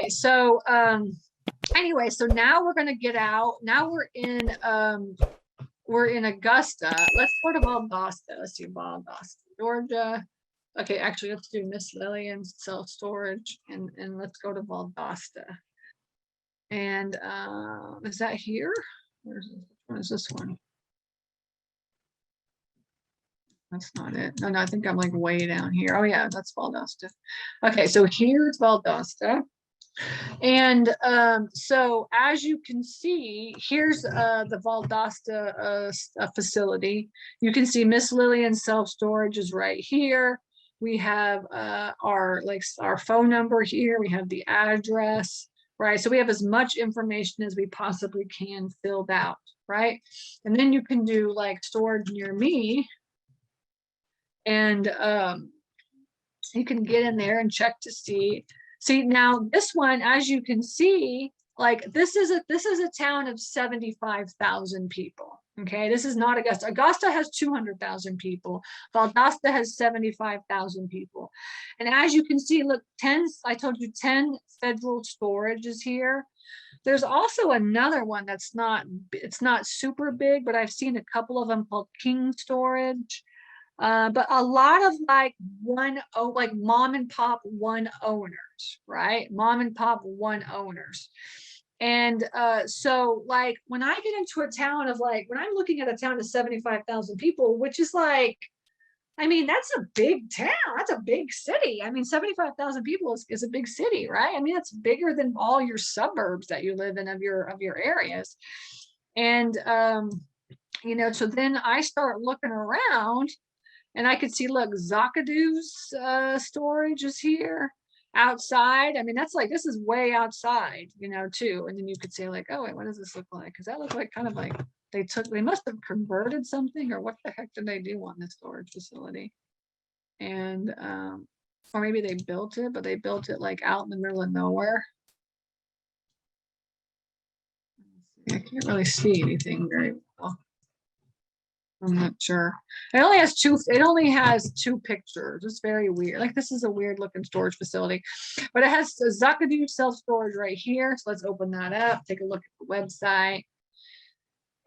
Okay, so anyway, so now we're gonna get out. Now we're in Augusta. Let's go to Valdosta. Let's do Valdosta, Georgia. Okay, actually, let's do Miss Lillian's self-storage and let's go to Valdosta. And is that here? Where's this? What is this one? That's not it. No, I think I'm like way down here. Oh yeah, that's Valdosta. Okay, so here's Valdosta. And so as you can see, here's the Valdosta facility. You can see Miss Lillian's self-storage is right here. We have our phone number here. We have the address, right? So we have as much information as we possibly can filled out, right? And then you can do like storage near me. And you can get in there and check to see. See, now this one, as you can see, like this is a town of 75,000 people. Okay, this is not Augusta. Augusta has 200,000 people. Valdosta has 75,000 people. And as you can see, look, I told you 10 federal storages here. There's also another one that's it's not super big, but I've seen a couple of them called King Storage. But a lot of like mom and pop one owners, right? Mom and pop one owners. And so like when I get into a town of like, when I'm looking at a town of 75,000 people, which is like, I mean, that's a big town. That's a big city. I mean, 75,000 people is a big city, right? I mean, that's bigger than all your suburbs that you live in of your areas. And, you know, so then I start looking around. And I could see, look, Zakadu's storage is here outside. I mean, that's like, this is way outside, you know, too. And then you could say like, oh, wait, what does this look like? Because that looked like kind of like they must have converted something, or what the heck did they do on this storage facility? And, or maybe they built it, but they built it like out in the middle of nowhere. I can't really see anything very well. I'm not sure. It only has two pictures. It's very weird. Like this is a weird looking storage facility, but it has a Zakadu self-storage right here. So let's open that up, take a look at the website.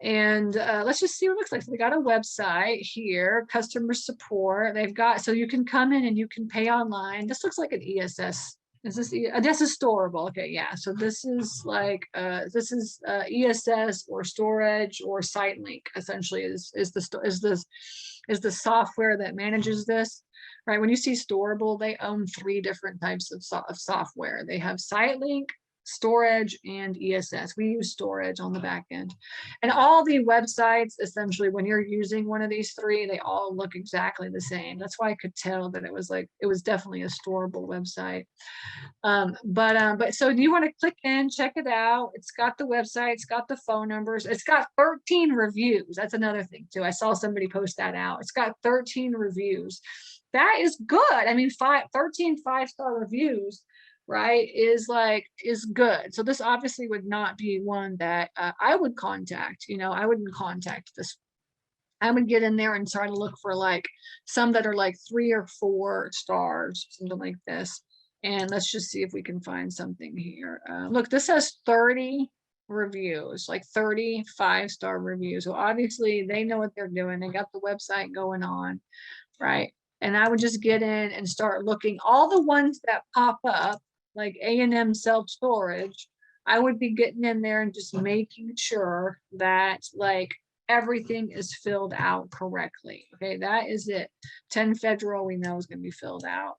And let's just see what it looks like. So they got a website here, customer support. They've got, so you can come in and you can pay online. This looks like an ESS. Is this storable? Okay, yeah. So this is like ESS or storage or SiteLink. Essentially, is the software that manages this, right? When you see storable, they own 3 different types of software. They have SiteLink, storage, and ESS. We use storage on the back end. And all the websites, essentially, when you're using one of these 3, they all look exactly the same. That's why I could tell that it was definitely a storable website. But so you want to click in, check it out. It's got the website, it's got the phone numbers, it's got 13 reviews. That's another thing too. I saw somebody post that out. It's got 13 reviews. That is good. I mean, 13 5-star reviews, right, is good. So this obviously would not be one that I would contact. You know, I wouldn't contact this. I would get in there and try to look for like some that are like 3 or 4 stars, something like this. And let's just see if we can find something here. Look, this has 30 reviews, like 30 5-star reviews. So obviously they know what they're doing. They got the website going on, right? And I would just get in and start looking. All the ones that pop up, like A&M self-storage, I would be getting in there and just making sure that like everything is filled out correctly. Okay, that is it. 10 federal we know is going to be filled out.